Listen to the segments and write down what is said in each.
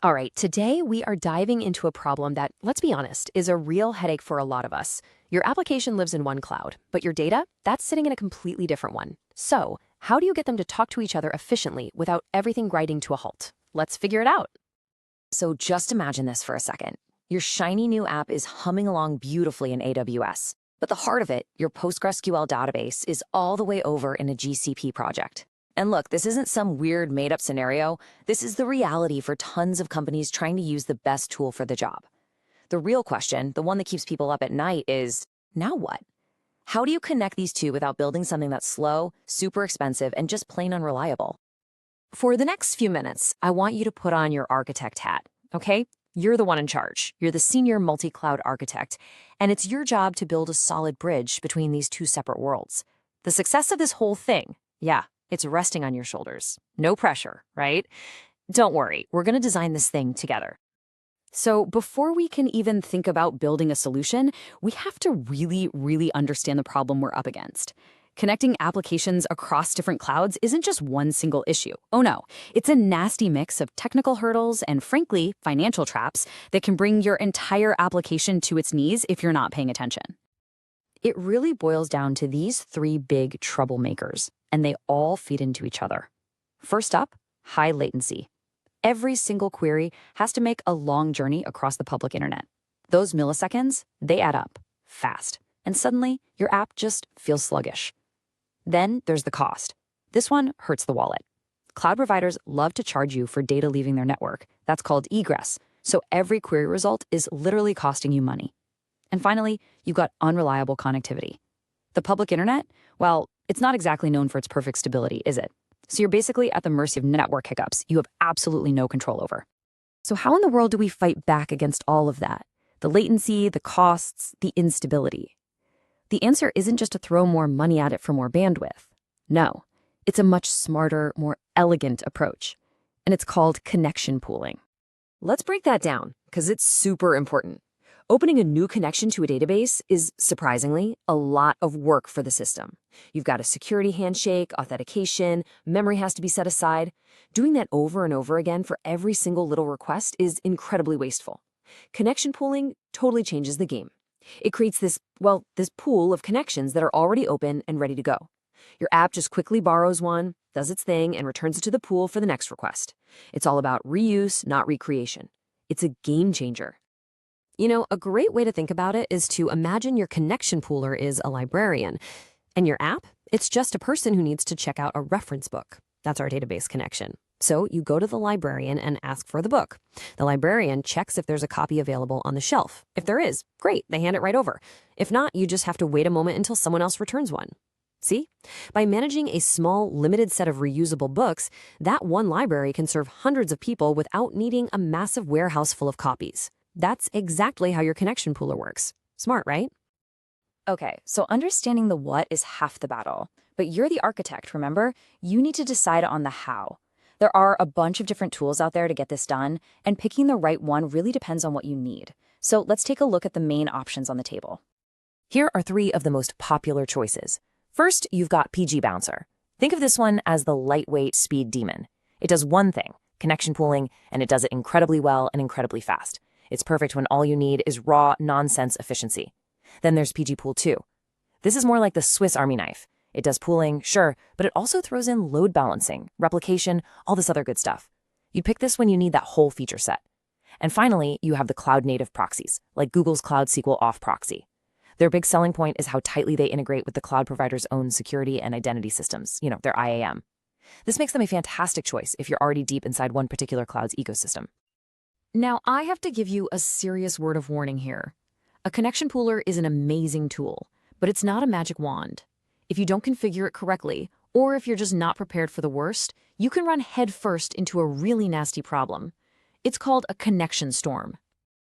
All right, today we are diving into a problem that, let's be honest, is a real headache for a lot of us. Your application lives in one cloud, but your data, that's sitting in a completely different one. So, how do you get them to talk to each other efficiently without everything grinding to a halt? Let's figure it out. So just imagine this for a second. Your shiny new app is humming along beautifully in AWS, but the heart of it, your PostgreSQL database, is all the way over in a GCP project. And look, this isn't some weird made-up scenario. This is the reality for tons of companies trying to use the best tool for the job. The real question, the one that keeps people up at night, is now what? How do you connect these two without building something that's slow, super expensive, and just plain unreliable? For the next few minutes, I want you to put on your architect hat, okay? You're the one in charge. You're the senior multi-cloud architect, and it's your job to build a solid bridge between these two separate worlds. The success of this whole thing, yeah, it's resting on your shoulders. No pressure, right? Don't worry, we're going to design this thing together. So before we can even think about building a solution, we have to really understand the problem we're up against. Connecting applications across different clouds isn't just one single issue. Oh no, it's a nasty mix of technical hurdles and, frankly, financial traps that can bring your entire application to its knees if you're not paying attention. It really boils down to these three big troublemakers, and they all feed into each other. First up, high latency. Every single query has to make a long journey across the public internet. Those milliseconds, they add up fast, and suddenly your app just feels sluggish. Then there's the cost. This one hurts the wallet. Cloud providers love to charge you for data leaving their network. That's called egress. So every query result is literally costing you money. And finally, you've got unreliable connectivity. The public internet, well, it's not exactly known for its perfect stability, is it? So you're basically at the mercy of network hiccups you have absolutely no control over. So how in the world do we fight back against all of that? The latency, the costs, the instability. The answer isn't just to throw more money at it for more bandwidth. No, it's a much smarter, more elegant approach. And it's called connection pooling. Let's break that down, because it's super important. Opening a new connection to a database is, surprisingly, a lot of work for the system. You've got a security handshake, authentication, memory has to be set aside. Doing that over and over again for every single little request is incredibly wasteful. Connection pooling totally changes the game. It creates this pool of connections that are already open and ready to go. Your app just quickly borrows one, does its thing, and returns it to the pool for the next request. It's all about reuse, not recreation. It's a game changer. You know, a great way to think about it is to imagine your connection pooler is a librarian, and your app, it's just a person who needs to check out a reference book. That's our database connection. So you go to the librarian and ask for the book. The librarian checks if there's a copy available on the shelf. If there is, great, they hand it right over. If not, you just have to wait a moment until someone else returns one. See? By managing a small, limited set of reusable books, that one library can serve hundreds of people without needing a massive warehouse full of copies. That's exactly how your connection pooler works. Smart, right? Okay, so understanding the what is half the battle. But you're the architect, remember? You need to decide on the how. There are a bunch of different tools out there to get this done, and picking the right one really depends on what you need. So let's take a look at the main options on the table. Here are three of the most popular choices. First, you've got PG Bouncer. Think of this one as the lightweight speed demon. It does one thing, connection pooling, and it does it incredibly well and incredibly fast. It's perfect when all you need is raw, nonsense efficiency. Then there's PG Pool 2. This is more like the Swiss Army knife. It does pooling, sure, but it also throws in load balancing, replication, all this other good stuff. You'd pick this when you need that whole feature set. And finally, you have the cloud-native proxies, like Google's Cloud SQL Auth proxy. Their big selling point is how tightly they integrate with the cloud provider's own security and identity systems, their IAM. This makes them a fantastic choice if you're already deep inside one particular cloud's ecosystem. Now, I have to give you a serious word of warning here. A connection pooler is an amazing tool, but it's not a magic wand. If you don't configure it correctly, or if you're just not prepared for the worst, you can run headfirst into a really nasty problem. It's called a connection storm.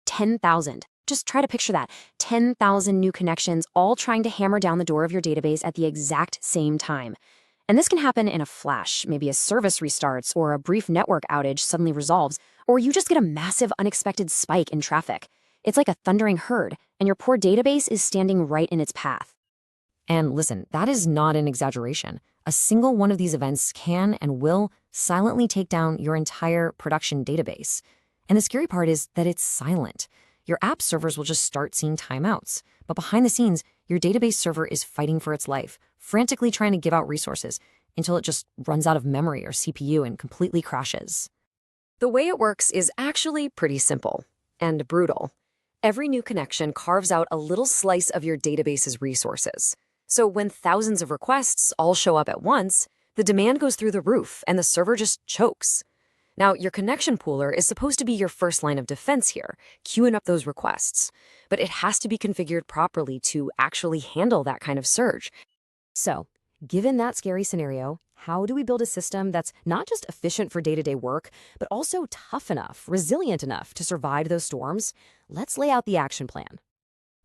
10,000. Just try to picture that. 10,000 new connections all trying to hammer down the door of your database at the exact same time. And this can happen in a flash. Maybe a service restarts or a brief network outage suddenly resolves, or you just get a massive unexpected spike in traffic. It's like a thundering herd, and your poor database is standing right in its path. And listen, that is not an exaggeration. A single one of these events can and will silently take down your entire production database. And the scary part is that it's silent. Your app servers will just start seeing timeouts. But behind the scenes, your database server is fighting for its life, frantically trying to give out resources until it just runs out of memory or CPU and completely crashes. The way it works is actually pretty simple and brutal. Every new connection carves out a little slice of your database's resources. So when thousands of requests all show up at once, the demand goes through the roof and the server just chokes. Now, your connection pooler is supposed to be your first line of defense here, queuing up those requests. But it has to be configured properly to actually handle that kind of surge. So, given that scary scenario, how do we build a system that's not just efficient for day-to-day work, but also tough enough, resilient enough to survive those storms? Let's lay out the action plan.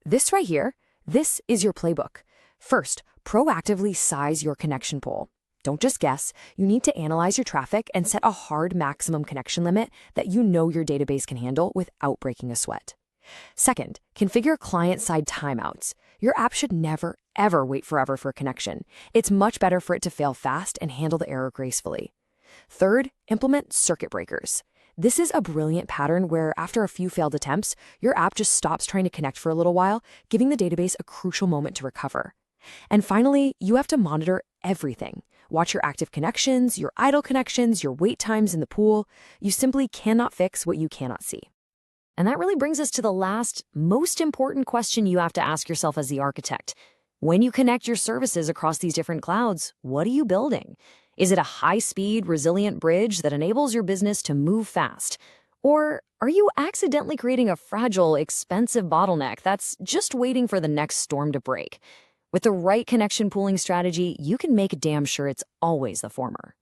This right here, this is your playbook. First, proactively size your connection pool. Don't just guess. You need to analyze your traffic and set a hard maximum connection limit that you know your database can handle without breaking a sweat. Second, configure client-side timeouts. Your app should never, ever wait forever for a connection. It's much better for it to fail fast and handle the error gracefully. Third, implement circuit breakers. This is a brilliant pattern where, after a few failed attempts, your app just stops trying to connect for a little while, giving the database a crucial moment to recover. And finally, you have to monitor everything. Watch your active connections, your idle connections, your wait times in the pool. You simply cannot fix what you cannot see. And that really brings us to the last, most important question you have to ask yourself as the architect. When you connect your services across these different clouds, what are you building? Is it a high-speed, resilient bridge that enables your business to move fast? Or are you accidentally creating a fragile, expensive bottleneck that's just waiting for the next storm to break? With the right connection pooling strategy, you can make damn sure it's always the former.